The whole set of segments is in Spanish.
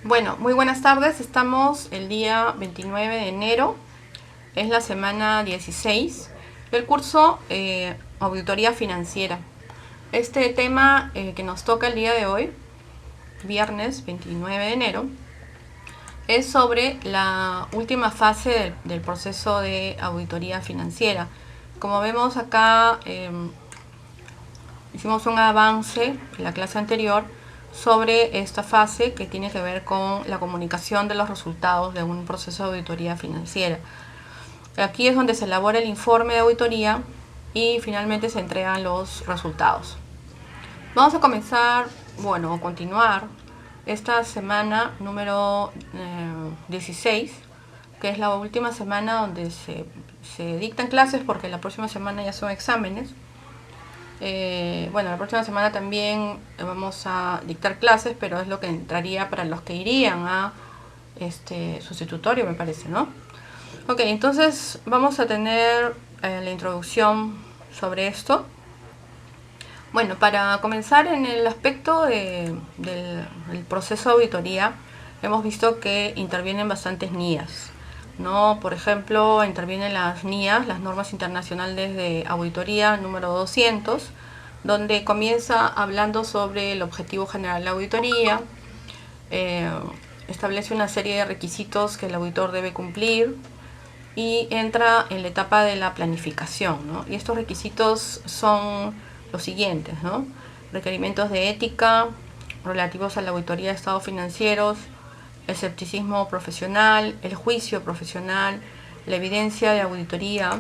Bueno, muy buenas tardes. Estamos el día 29 de enero. Es la semana 16 del curso Auditoría Financiera. Este tema que nos toca el día de hoy, viernes 29 de enero, es sobre la última fase del proceso de auditoría financiera. Como vemos acá, hicimos un avance en la clase anterior sobre esta fase que tiene que ver con la comunicación de los resultados de un proceso de auditoría financiera. Aquí es donde se elabora el informe de auditoría y finalmente se entregan los resultados. Vamos a comenzar, a continuar esta semana número 16, que es la última semana donde se dictan clases, porque la próxima semana ya son exámenes. La próxima semana también vamos a dictar clases, pero es lo que entraría para los que irían a sustitutorio, me parece, ¿no? Ok, entonces vamos a tener la introducción sobre esto. Bueno, para comenzar en el aspecto del proceso de auditoría, hemos visto que intervienen bastantes NIAs, ¿no? Por ejemplo, intervienen las NIAs, las normas internacionales de auditoría número 200, donde comienza hablando sobre el objetivo general de la auditoría, establece una serie de requisitos que el auditor debe cumplir y entra en la etapa de la planificación, ¿no? Y estos requisitos son los siguientes, ¿no? Requerimientos de ética relativos a la auditoría de estados financieros, el escepticismo profesional, el juicio profesional, la evidencia de auditoría,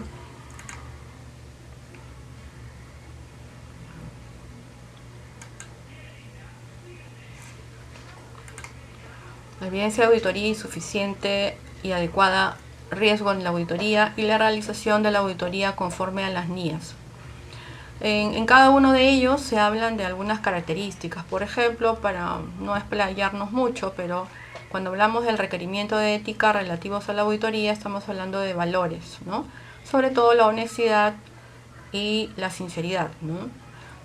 la evidencia de auditoría insuficiente y adecuada, riesgo en la auditoría y la realización de la auditoría conforme a las NIAs. En cada uno de ellos se hablan de algunas características. Por ejemplo, para no explayarnos mucho, pero cuando hablamos del requerimiento de ética relativos a la auditoría, estamos hablando de valores, ¿no? Sobre todo la honestidad y la sinceridad, ¿no?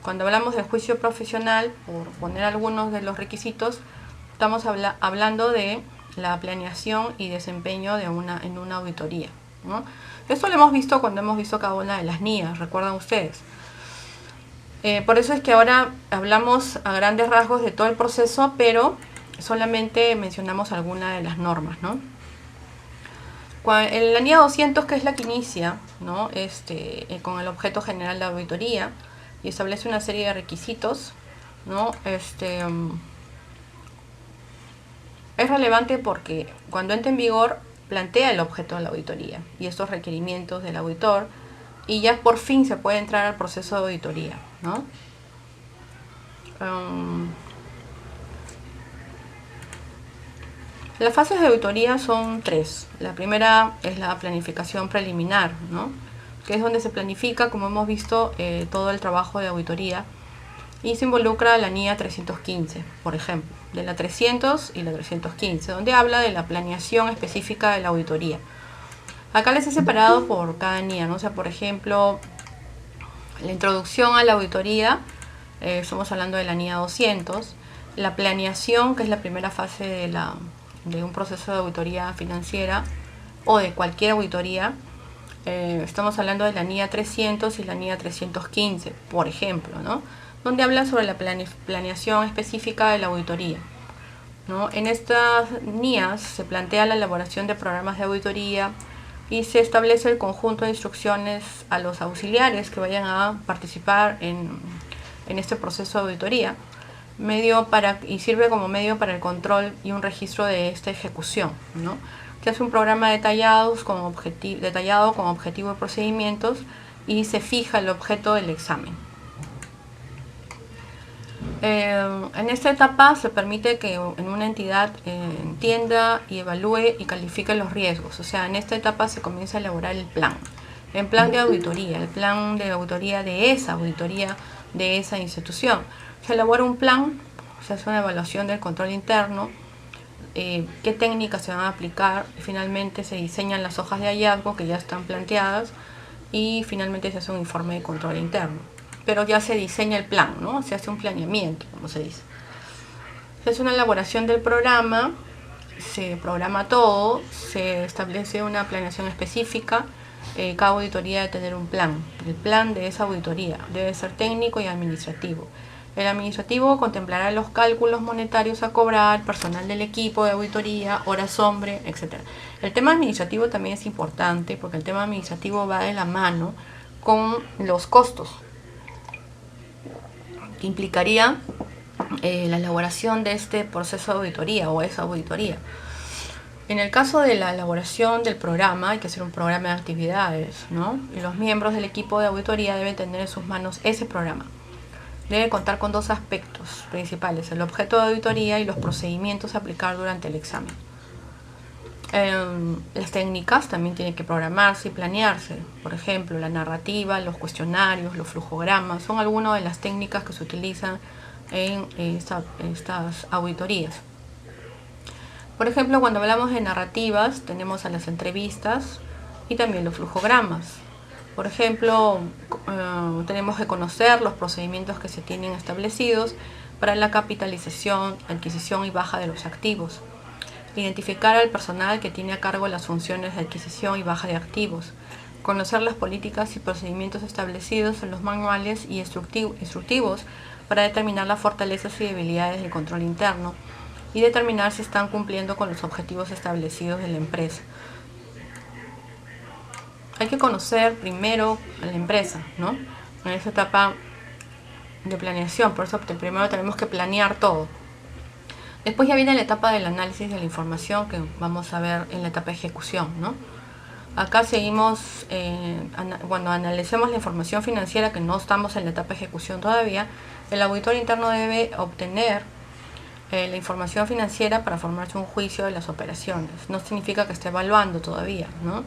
Cuando hablamos del juicio profesional, por poner algunos de los requisitos, estamos hablando de la planeación y desempeño en una auditoría, ¿no? Esto lo hemos visto cuando hemos visto cada una de las NIAs, ¿recuerdan ustedes? Por eso es que ahora hablamos a grandes rasgos de todo el proceso, pero solamente mencionamos algunas de las normas, ¿no? En la NIA 200, que es la que inicia, ¿no? Con el objeto general de auditoría y establece una serie de requisitos, ¿no? Es relevante porque cuando entra en vigor plantea el objeto de la auditoría y estos requerimientos del auditor, y ya por fin se puede entrar al proceso de auditoría, ¿no? Las fases de auditoría son tres. La primera es la planificación preliminar, ¿no? Que es donde se planifica, como hemos visto, todo el trabajo de auditoría, y se involucra la NIA 315, por ejemplo, de la 300 y la 315, donde habla de la planeación específica de la auditoría. Acá les he separado por cada NIA, ¿no? O sea, por ejemplo, la introducción a la auditoría, estamos hablando de la NIA 200, la planeación, que es la primera fase de un proceso de auditoría financiera o de cualquier auditoría, estamos hablando de la NIA 300 y la NIA 315, por ejemplo, ¿no? Donde habla sobre la planeación específica de la auditoría, ¿no? En estas NIAs se plantea la elaboración de programas de auditoría y se establece el conjunto de instrucciones a los auxiliares que vayan a participar en este proceso de auditoría, y sirve como medio para el control y un registro de esta ejecución, ¿no? Se hace un programa detallado con objetivo y procedimientos y se fija el objeto del examen. En esta etapa se permite que en una entidad entienda y evalúe y califique los riesgos. O sea, en esta etapa se comienza a elaborar el plan de auditoría, el plan de auditoría de esa institución. Se elabora un plan, se hace una evaluación del control interno, qué técnicas se van a aplicar, y finalmente se diseñan las hojas de hallazgo que ya están planteadas y finalmente se hace un informe de control interno. Pero ya se diseña el plan, ¿no? Se hace un planeamiento, como se dice. Se hace una elaboración del programa se programa todo, se establece una planeación específica. Cada auditoría debe tener un plan. El plan de esa auditoría debe ser técnico y administrativo. El administrativo contemplará los cálculos monetarios a cobrar, personal del equipo de auditoría, horas hombre, etc. El tema administrativo también es importante porque el tema administrativo va de la mano con los costos que implicaría la elaboración de este proceso de auditoría o esa auditoría. En el caso de la elaboración del programa, hay que hacer un programa de actividades, ¿no? Y los miembros del equipo de auditoría deben tener en sus manos ese programa. Debe contar con dos aspectos principales: el objeto de auditoría y los procedimientos a aplicar durante el examen. Las técnicas también tienen que programarse y planearse. Por ejemplo, la narrativa, los cuestionarios, los flujogramas, son algunas de las técnicas que se utilizan en estas auditorías. Por ejemplo, cuando hablamos de narrativas, tenemos a las entrevistas y también los flujogramas. Por ejemplo, tenemos que conocer los procedimientos que se tienen establecidos para la capitalización, adquisición y baja de los activos. Identificar al personal que tiene a cargo las funciones de adquisición y baja de activos. Conocer las políticas y procedimientos establecidos en los manuales y instructivos para determinar las fortalezas y debilidades del control interno y determinar si están cumpliendo con los objetivos establecidos de la empresa. Hay que conocer primero a la empresa, ¿no? En esa etapa de planeación, por eso primero tenemos que planear todo. Después ya viene la etapa del análisis de la información que vamos a ver en la etapa de ejecución, ¿no? Acá seguimos, cuando analicemos la información financiera, que no estamos en la etapa de ejecución todavía, el auditor interno debe obtener la información financiera para formarse un juicio de las operaciones. No significa que esté evaluando todavía, ¿no?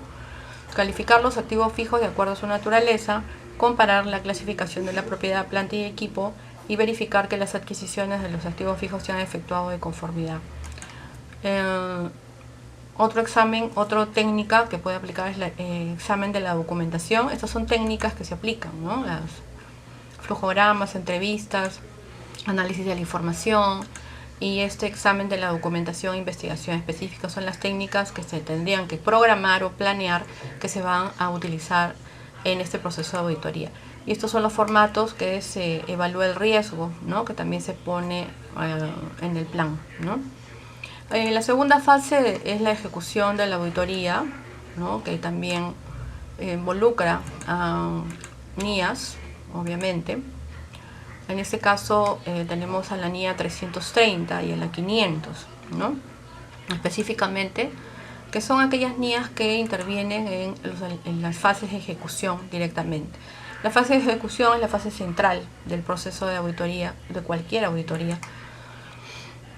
Calificar los activos fijos de acuerdo a su naturaleza, comparar la clasificación de la propiedad, planta y equipo y verificar que las adquisiciones de los activos fijos se han efectuado de conformidad. Otro examen, otra técnica que puede aplicar es el examen de la documentación. Estas son técnicas que se aplican, ¿no? Las flujogramas, entrevistas, análisis de la información y este examen de la documentación e investigación específica son las técnicas que se tendrían que programar o planear que se van a utilizar en este proceso de auditoría. Y estos son los formatos que se evalúa el riesgo, ¿no? Que también se pone en el plan, ¿no? La segunda fase es la ejecución de la auditoría, ¿no? Que también involucra a NIAs, obviamente. En este caso tenemos a la NIA 330 y a la 500, ¿no? Específicamente, que son aquellas NIAs que intervienen en las fases de ejecución directamente. La fase de ejecución es la fase central del proceso de auditoría, de cualquier auditoría,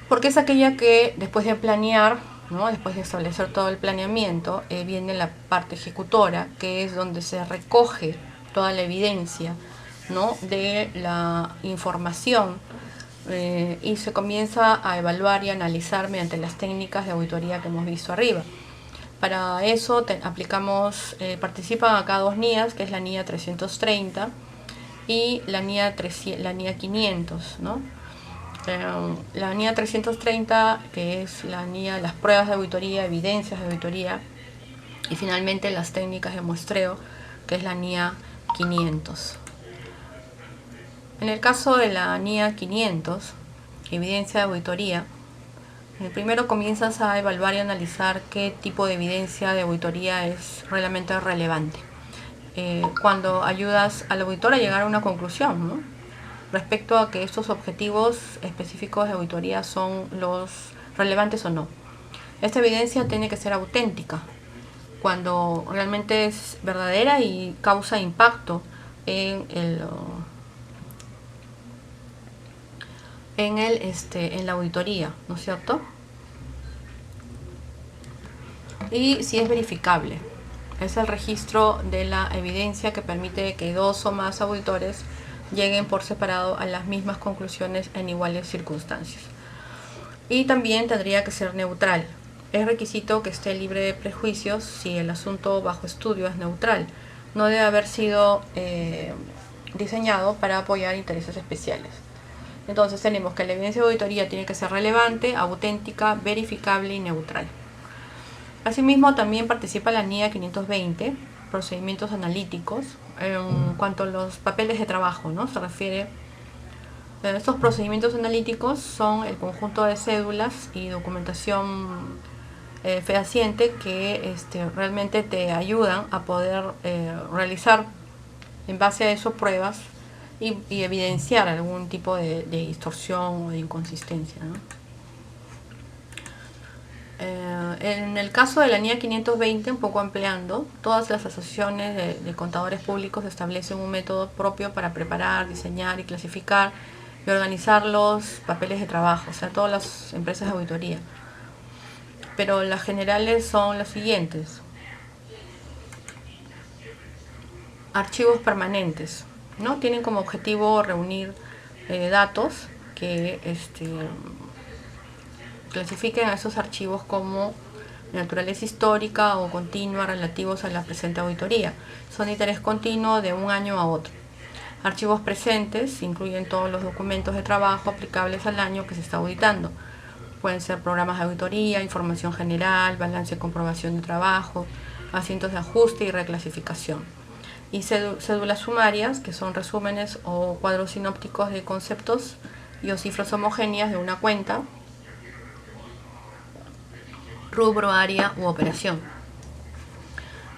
porque es aquella que después de planear, ¿no? Después de establecer todo el planeamiento, viene la parte ejecutora, que es donde se recoge toda la evidencia, ¿no? De la información y se comienza a evaluar y analizar mediante las técnicas de auditoría que hemos visto arriba. Para eso participan acá dos NIAs, que es la NIA 330 y la NIA 500, ¿no? La NIA 330, que es la NIA, las pruebas de auditoría, evidencias de auditoría, y finalmente las técnicas de muestreo, que es la NIA 500. En el caso de la NIA 500, evidencia de auditoría, primero comienzas a evaluar y analizar qué tipo de evidencia de auditoría es realmente relevante. Cuando ayudas al auditor a llegar a una conclusión, ¿no? Respecto a que estos objetivos específicos de auditoría son los relevantes o no. Esta evidencia tiene que ser auténtica, cuando realmente es verdadera y causa impacto en la auditoría, ¿no es cierto? Y si es verificable, es el registro de la evidencia que permite que dos o más auditores lleguen por separado a las mismas conclusiones en iguales circunstancias. Y también tendría que ser neutral. Es requisito que esté libre de prejuicios si el asunto bajo estudio es neutral. No debe haber sido diseñado para apoyar intereses especiales. Entonces tenemos que la evidencia de auditoría tiene que ser relevante, auténtica, verificable y neutral. Asimismo, también participa la NIA 520, procedimientos analíticos, en cuanto a los papeles de trabajo, ¿no? Se refiere. Estos procedimientos analíticos son el conjunto de cédulas y documentación fehaciente que realmente te ayudan a poder realizar en base a eso pruebas y evidenciar algún tipo de distorsión o de inconsistencia, ¿no? En el caso de la NIA 520, un poco ampliando, todas las asociaciones de contadores públicos establecen un método propio para preparar, diseñar y clasificar y organizar los papeles de trabajo, o sea, todas las empresas de auditoría. Pero las generales son las siguientes. Archivos permanentes, ¿no? Tienen como objetivo reunir datos que clasifiquen a esos archivos como de naturaleza histórica o continua relativos a la presente auditoría. Son de interés continuo de un año a otro. Archivos presentes incluyen todos los documentos de trabajo aplicables al año que se está auditando. Pueden ser programas de auditoría, información general, balance de comprobación de trabajo, asientos de ajuste y reclasificación. Y cédulas sumarias, que son resúmenes o cuadros sinópticos de conceptos y o cifras homogéneas de una cuenta, rubro, área u operación.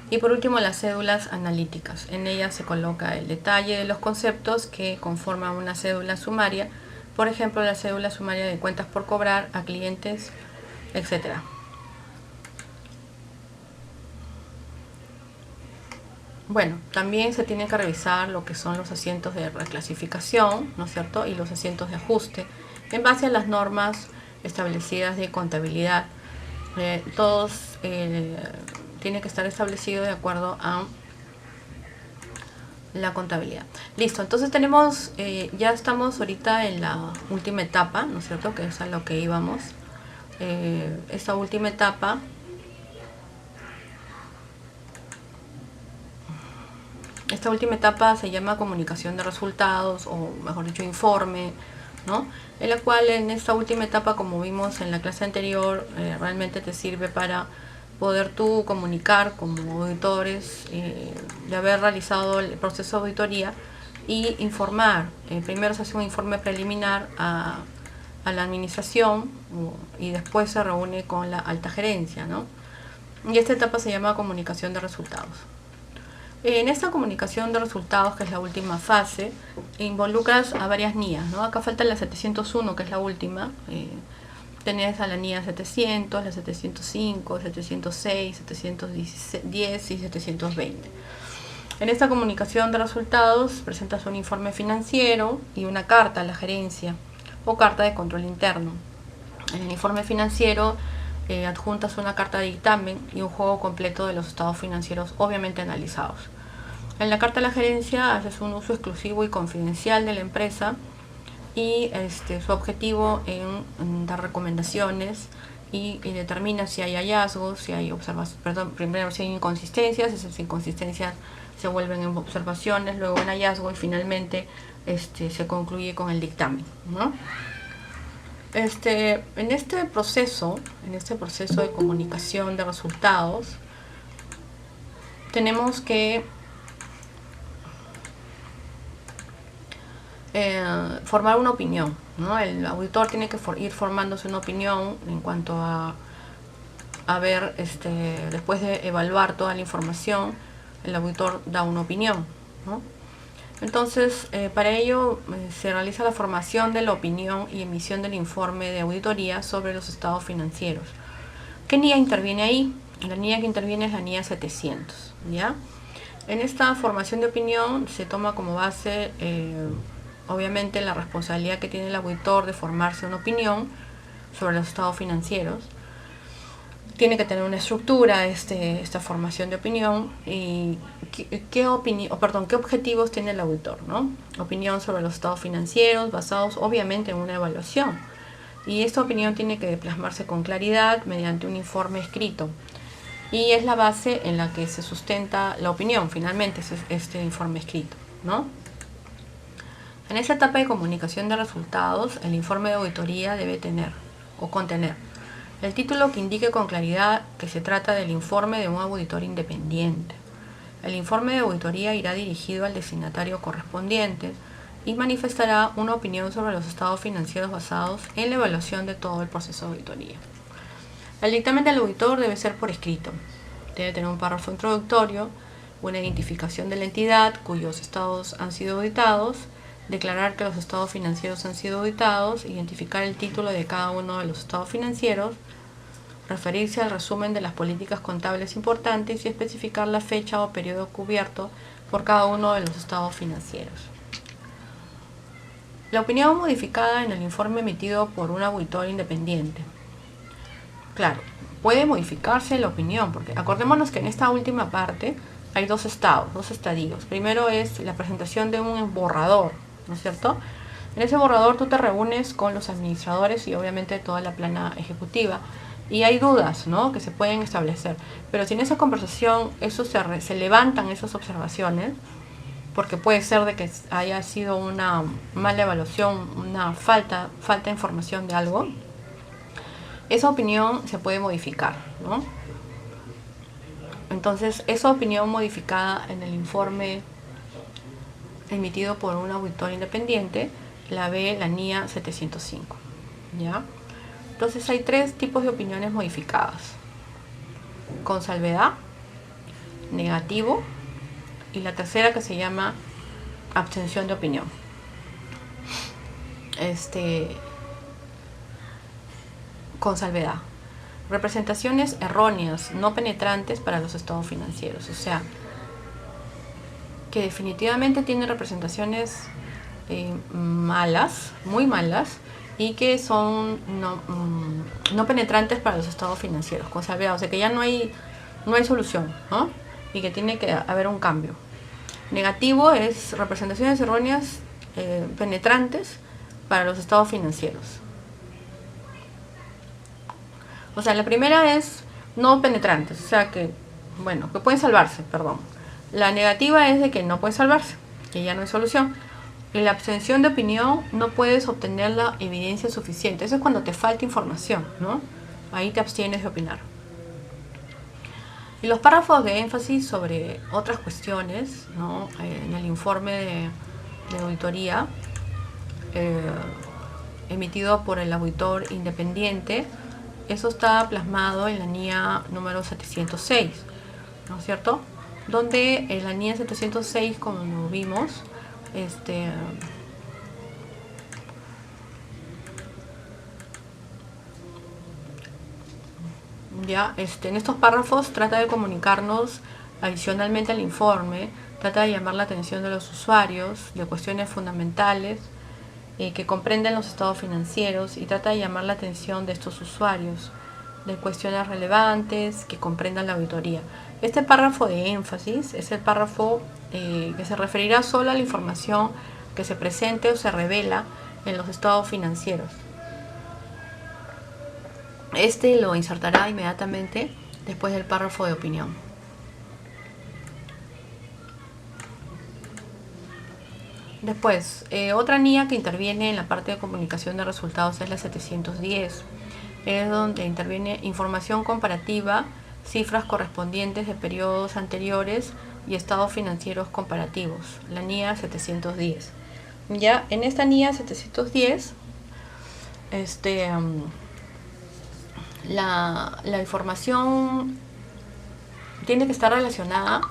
Y por último, las cédulas analíticas. En ellas se coloca el detalle de los conceptos que conforman una cédula sumaria, por ejemplo, la cédula sumaria de cuentas por cobrar a clientes, etc. Bueno, también se tiene que revisar lo que son los asientos de reclasificación, ¿no es cierto?, y los asientos de ajuste, en base a las normas establecidas de contabilidad. Todos tienen que estar establecidos de acuerdo a la contabilidad. Listo, entonces tenemos, ya estamos ahorita en la última etapa, ¿no es cierto?, que es a lo que íbamos. Esta última etapa se llama comunicación de resultados, o mejor dicho, informe, ¿no? En la cual, en esta última etapa, como vimos en la clase anterior, realmente te sirve para poder tú comunicar como auditores de haber realizado el proceso de auditoría y informar. Primero se hace un informe preliminar a la administración y después se reúne con la alta gerencia, ¿no? Y esta etapa se llama comunicación de resultados. En esta comunicación de resultados, que es la última fase, involucras a varias NIAs, ¿no? Acá falta la 701, que es la última. Tenés a la NIA 700, la 705, 706, 710 y 720. En esta comunicación de resultados presentas un informe financiero y una carta a la gerencia o carta de control interno. En el informe financiero adjuntas una carta de dictamen y un juego completo de los estados financieros obviamente analizados. En la carta a la gerencia haces un uso exclusivo y confidencial de la empresa y su objetivo en dar recomendaciones y determina si hay hallazgos, si hay primero si hay inconsistencias, esas inconsistencias se vuelven en observaciones, luego en hallazgo y finalmente se concluye con el dictamen, ¿no? En este proceso de comunicación de resultados, tenemos que formar una opinión, ¿no? El auditor tiene que ir formándose una opinión en cuanto a ver, después de evaluar toda la información, el auditor da una opinión, ¿no? Entonces, para ello se realiza la formación de la opinión y emisión del informe de auditoría sobre los estados financieros. ¿Qué NIA interviene ahí? La NIA que interviene es la NIA 700, ¿ya? En esta formación de opinión se toma como base, obviamente, la responsabilidad que tiene el auditor de formarse una opinión sobre los estados financieros. Tiene que tener una estructura esta formación de opinión y qué objetivos tiene el auditor, ¿no? Opinión sobre los estados financieros basados obviamente en una evaluación, y esta opinión tiene que plasmarse con claridad mediante un informe escrito y es la base en la que se sustenta la opinión, finalmente, este informe escrito, ¿no? En esta etapa de comunicación de resultados, el informe de auditoría debe tener o contener el título que indique con claridad que se trata del informe de un auditor independiente. El informe de auditoría irá dirigido al destinatario correspondiente y manifestará una opinión sobre los estados financieros basados en la evaluación de todo el proceso de auditoría. El dictamen del auditor debe ser por escrito. Debe tener un párrafo introductorio, una identificación de la entidad cuyos estados han sido auditados, declarar que los estados financieros han sido auditados, identificar el título de cada uno de los estados financieros, referirse al resumen de las políticas contables importantes y especificar la fecha o periodo cubierto por cada uno de los estados financieros. La opinión modificada en el informe emitido por un auditor independiente. Claro, puede modificarse la opinión, porque acordémonos que en esta última parte hay dos estadios. Primero es la presentación de un borrador, ¿no es cierto? En ese borrador tú te reúnes con los administradores y obviamente toda la plana ejecutiva y hay dudas, ¿no?, que se pueden establecer. Pero si en esa conversación se levantan esas observaciones, porque puede ser de que haya sido una mala evaluación, una falta de información de algo, esa opinión se puede modificar, ¿no? Entonces, esa opinión modificada en el informe emitido por un auditor independiente la ve la NIA 705, ¿ya? Entonces hay tres tipos de opiniones modificadas: con salvedad, negativo y la tercera que se llama abstención de opinión. Con salvedad. Representaciones erróneas, no penetrantes para los estados financieros. O sea, que definitivamente tiene representaciones malas, muy malas, y que son no penetrantes para los estados financieros, con salvedad. O sea, que ya no hay solución, ¿no? Y que tiene que haber un cambio. Negativo es representaciones erróneas penetrantes para los estados financieros. O sea, la primera es no penetrantes, o sea que pueden salvarse, perdón. La negativa es de que no pueden salvarse, que ya no hay solución. Y la abstención de opinión, no puedes obtener la evidencia suficiente. Eso es cuando te falta información, ¿no? Ahí te abstienes de opinar. Y los párrafos de énfasis sobre otras cuestiones, ¿no?, en el informe de auditoría emitido por el auditor independiente, eso está plasmado en la NIA número 706, ¿no es cierto? Donde en la NIA 706, como vimos, en estos párrafos trata de comunicarnos adicionalmente al informe, trata de llamar la atención de los usuarios de cuestiones fundamentales que comprenden los estados financieros y trata de llamar la atención de estos usuarios de cuestiones relevantes que comprendan la auditoría. Este párrafo de énfasis es el párrafo que se referirá solo a la información que se presente o se revela en los estados financieros. Lo insertará inmediatamente después del párrafo de opinión. Después, otra NIA que interviene en la parte de comunicación de resultados es la 710. Es donde interviene información comparativa, cifras correspondientes de periodos anteriores y estados financieros comparativos, la NIA 710. Ya en esta NIA 710, la información tiene que estar relacionada,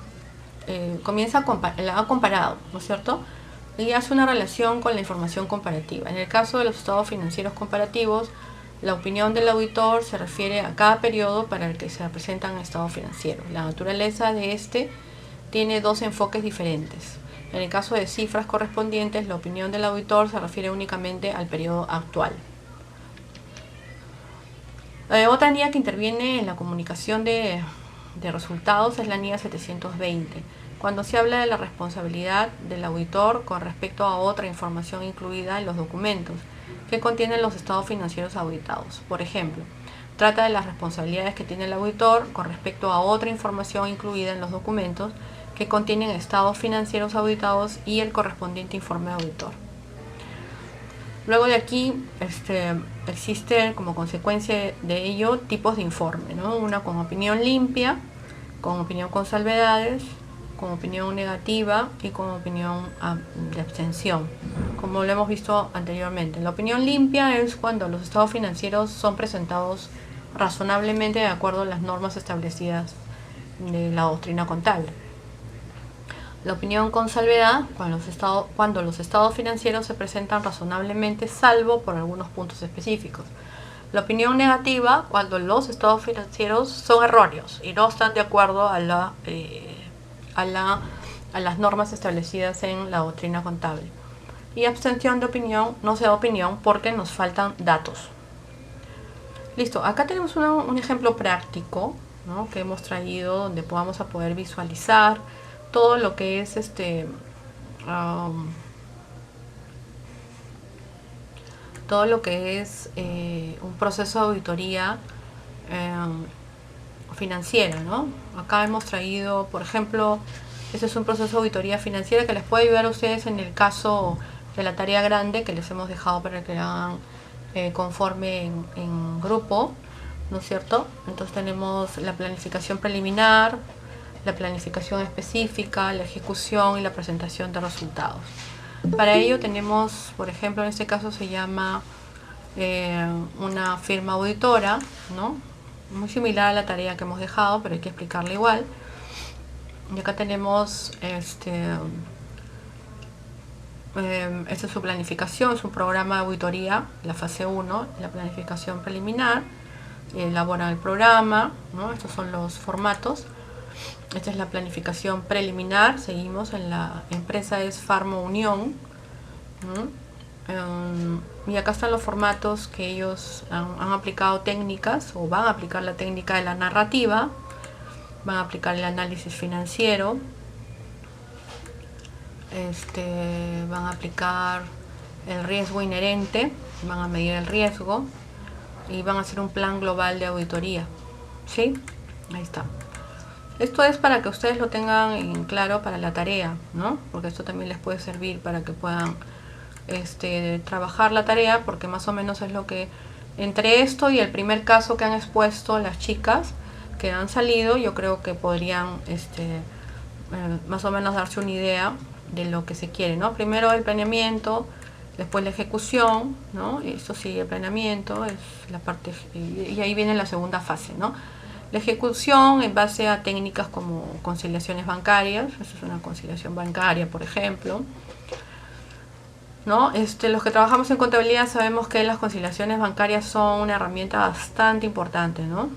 la ha comparado, ¿no es cierto? Y hace una relación con la información comparativa. En el caso de los estados financieros comparativos, la opinión del auditor se refiere a cada periodo para el que se presentan estados financieros. La naturaleza de tiene dos enfoques diferentes. En el caso de cifras correspondientes, la opinión del auditor se refiere únicamente al periodo actual. Otra NIA que interviene en la comunicación de resultados es la NIA 720, cuando se habla de la responsabilidad del auditor con respecto a otra información incluida en los documentos que contienen los estados financieros auditados. Por ejemplo, trata de las responsabilidades que tiene el auditor con respecto a otra información incluida en los documentos que contienen estados financieros auditados y el correspondiente informe de auditor. Luego de aquí existen como consecuencia de ello tipos de informe, ¿no? Una con opinión limpia, con opinión con salvedades, con opinión negativa y con opinión de abstención, como lo hemos visto anteriormente. La opinión limpia es cuando los estados financieros son presentados razonablemente de acuerdo a las normas establecidas de la doctrina contable. La opinión con salvedad, cuando los estados financieros se presentan razonablemente, salvo por algunos puntos específicos. La opinión negativa, cuando los estados financieros son erróneos y no están de acuerdo a las normas establecidas en la doctrina contable. Y abstención de opinión, no se da opinión porque nos faltan datos. Listo, acá tenemos un ejemplo práctico, ¿no?, que hemos traído donde vamos a poder visualizar todo lo que es un proceso de auditoría financiera, ¿no? Acá hemos traído, por ejemplo, este es un proceso de auditoría financiera que les puede ayudar a ustedes en el caso de la tarea grande que les hemos dejado para que la hagan conforme en grupo, ¿no es cierto? Entonces tenemos la planificación preliminar, la planificación específica, la ejecución y la presentación de resultados. Para ello tenemos, por ejemplo, en este caso se llama una firma auditora, ¿no?, muy similar a la tarea que hemos dejado, pero hay que explicarla igual. Y acá tenemos esta es su planificación, es un programa de auditoría, la fase 1, la planificación preliminar, elaboran el programa, ¿no? Estos son los formatos. Esta es la planificación preliminar, seguimos en la empresa es Farmaunión, ¿no? Y acá están los formatos que ellos han aplicado técnicas o van a aplicar la técnica de la narrativa, van a aplicar el análisis financiero, van a aplicar el riesgo inherente, van a medir el riesgo y van a hacer un plan global de auditoría, ¿sí? Ahí está. Esto es para que ustedes lo tengan en claro para la tarea, ¿no? Porque esto también les puede servir para que puedan trabajar la tarea, porque más o menos es lo que, entre esto y el primer caso que han expuesto las chicas que han salido, yo creo que podrían más o menos darse una idea de lo que se quiere, ¿no? Primero el planeamiento, después la ejecución, ¿no? Esto sí, el planeamiento es la parte, y ahí viene la segunda fase, ¿no? La ejecución en base a técnicas como conciliaciones bancarias, eso es una conciliación bancaria, por ejemplo, ¿no? Los que trabajamos en contabilidad sabemos que las conciliaciones bancarias son una herramienta bastante importante, ¿no?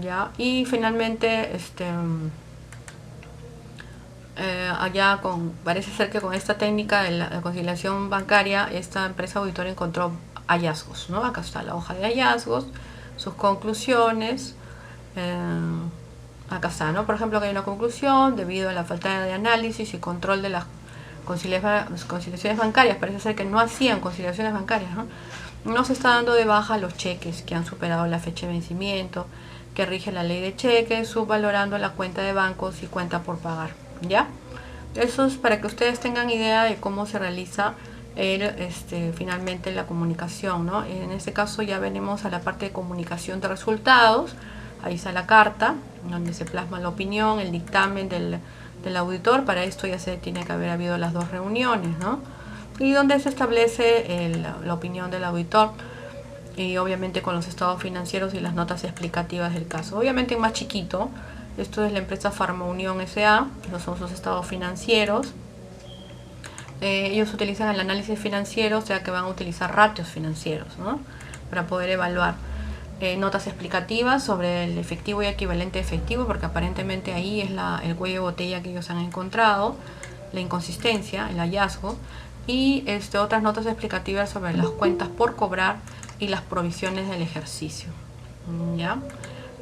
¿Ya? Y finalmente, parece ser que con esta técnica de la conciliación bancaria, esta empresa auditora encontró hallazgos, ¿no? Acá está la hoja de hallazgos, sus conclusiones, acá está, ¿no? Por ejemplo, que hay una conclusión: debido a la falta de análisis y control de las conciliaciones bancarias, parece ser que no hacían conciliaciones bancarias, ¿no? No se está dando de baja los cheques que han superado la fecha de vencimiento que rige la ley de cheques, subvalorando la cuenta de bancos y cuenta por pagar, ¿ya? Eso es para que ustedes tengan idea de cómo se realiza finalmente la comunicación, ¿no? En este caso ya venimos a la parte de comunicación de resultados. Ahí está la carta donde se plasma la opinión, el dictamen del auditor. Para esto ya se tiene que haber habido las 2 reuniones, ¿no? Y donde se establece la opinión del auditor, y obviamente con los estados financieros y las notas explicativas del caso. Obviamente en más chiquito, esto es la empresa Farmaunión S.A., estos son sus estados financieros. Ellos utilizan el análisis financiero, o sea que van a utilizar ratios financieros, ¿no?, para poder evaluar. Notas explicativas sobre el efectivo y equivalente efectivo, porque aparentemente ahí es el cuello de botella que ellos han encontrado, la inconsistencia, el hallazgo. Y otras notas explicativas sobre las cuentas por cobrar y las provisiones del ejercicio, ¿ya?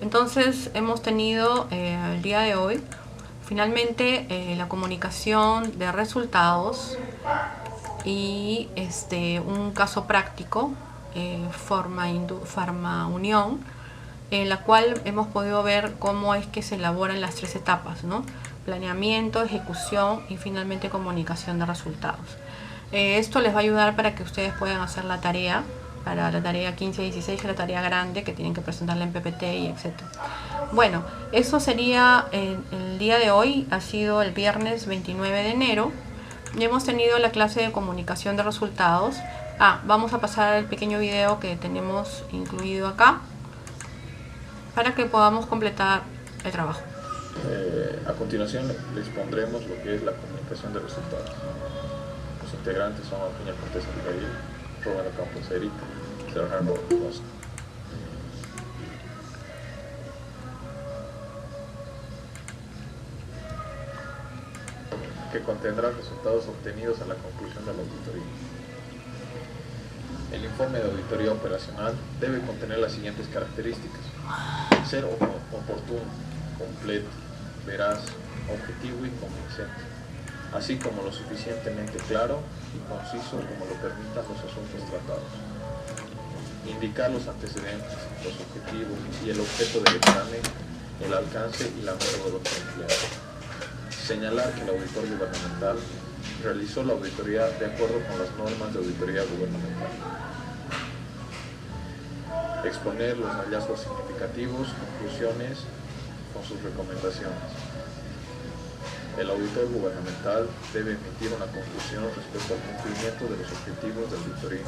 Entonces hemos tenido el día de hoy finalmente la comunicación de resultados y un caso práctico, Farmaunión, en la cual hemos podido ver cómo es que se elaboran las 3 etapas, ¿no? Planeamiento, ejecución y finalmente comunicación de resultados. Esto les va a ayudar para que ustedes puedan hacer la tarea, para la tarea 15 y 16, que es la tarea grande que tienen que presentarla en PPT y etcétera. Bueno, eso sería el día de hoy, ha sido el viernes 29 de enero. Ya hemos tenido la clase de comunicación de resultados. Vamos a pasar el pequeño video que tenemos incluido acá para que podamos completar el trabajo. A continuación les pondremos lo que es la comunicación de resultados. Los integrantes son Peña Cortés Alcaín, Romero Campos Eric, Serrano Rosa. Que contendrá resultados obtenidos a la conclusión de la auditoría. El informe de auditoría operacional debe contener las siguientes características: ser oportuno, completo, veraz, objetivo y convincente, así como lo suficientemente claro y conciso como lo permitan los asuntos tratados. Indicar los antecedentes, los objetivos y el objeto del examen, el alcance y la metodología empleada. Señalar que el auditor gubernamental realizó la auditoría de acuerdo con las normas de auditoría gubernamental. Exponer los hallazgos significativos, conclusiones con sus recomendaciones. El auditor gubernamental debe emitir una conclusión respecto al cumplimiento de los objetivos de auditoría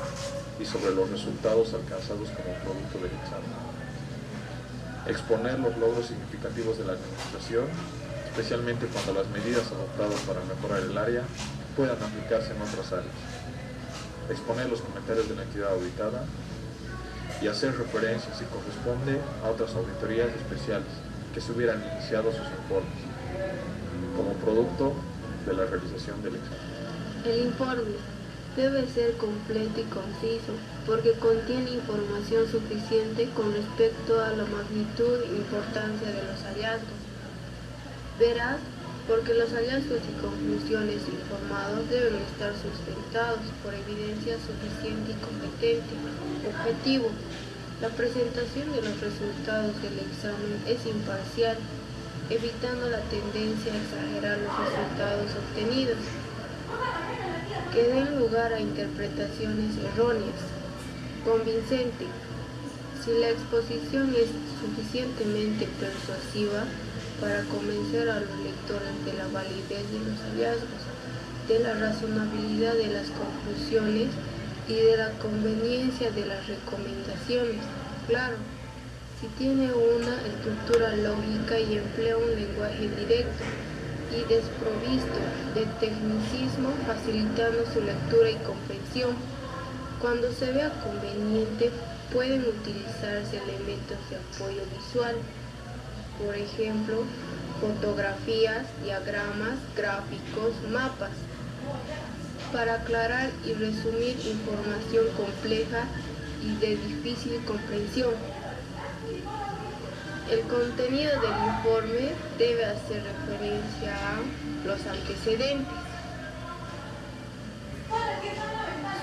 y sobre los resultados alcanzados como producto del examen. Exponer los logros significativos de la administración, especialmente cuando las medidas adoptadas para mejorar el área puedan aplicarse en otras áreas. Exponer los comentarios de la entidad auditada y hacer referencia, si corresponde, a otras auditorías especiales que se hubieran iniciado sus informes, como producto de la realización del examen. El informe debe ser completo y conciso, porque contiene información suficiente con respecto a la magnitud e importancia de los hallazgos. Veraz, porque los hallazgos y conclusiones informados deben estar sustentados por evidencia suficiente y competente. Objetivo, la presentación de los resultados del examen es imparcial, evitando la tendencia a exagerar los resultados obtenidos, que den lugar a interpretaciones erróneas. Convincente, si la exposición es suficientemente persuasiva para convencer a los lectores de la validez de los hallazgos, de la razonabilidad de las conclusiones y de la conveniencia de las recomendaciones. Claro, si tiene una estructura lógica y emplea un lenguaje directo y desprovisto de tecnicismo, facilitando su lectura y comprensión. Cuando se vea conveniente, pueden utilizarse elementos de apoyo visual, por ejemplo, fotografías, diagramas, gráficos, mapas, para aclarar y resumir información compleja y de difícil comprensión. El contenido del informe debe hacer referencia a los antecedentes.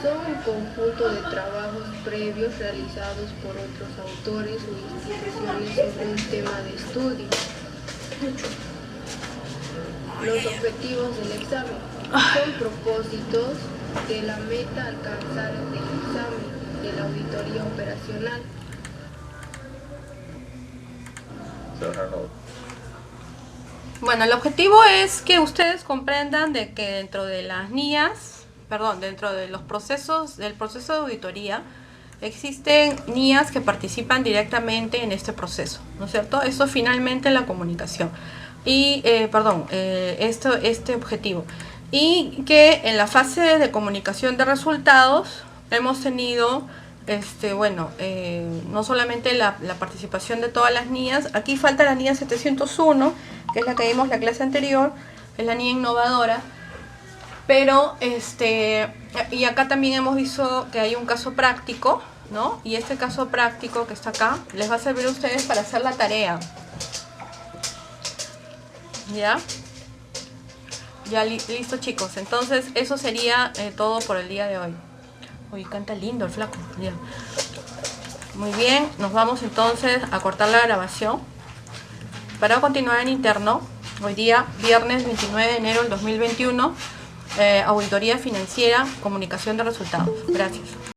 Son un conjunto de trabajos previos realizados por otros autores o instituciones sobre un tema de estudio. Los objetivos del examen son propósitos de la meta a alcanzar del examen de la auditoría operacional. Bueno, el objetivo es que ustedes comprendan de que dentro de las NIAs, dentro de los procesos, del proceso de auditoría, existen NIAs que participan directamente en este proceso, ¿no es cierto? Eso finalmente la comunicación. Y, este objetivo. Y que en la fase de comunicación de resultados hemos tenido, no solamente la participación de todas las NIAs, aquí falta la NIA 701, que es la que vimos la clase anterior, es la NIA innovadora, pero y acá también hemos visto que hay un caso práctico, ¿no? Y este caso práctico que está acá les va a servir a ustedes para hacer la tarea. ¿Ya? Ya listo, chicos. Entonces, eso sería todo por el día de hoy. Uy, canta lindo el flaco. Ya. Muy bien, nos vamos entonces a cortar la grabación. Para continuar en interno, hoy día, viernes 29 de enero del 2021, auditoría financiera, comunicación de resultados. Gracias.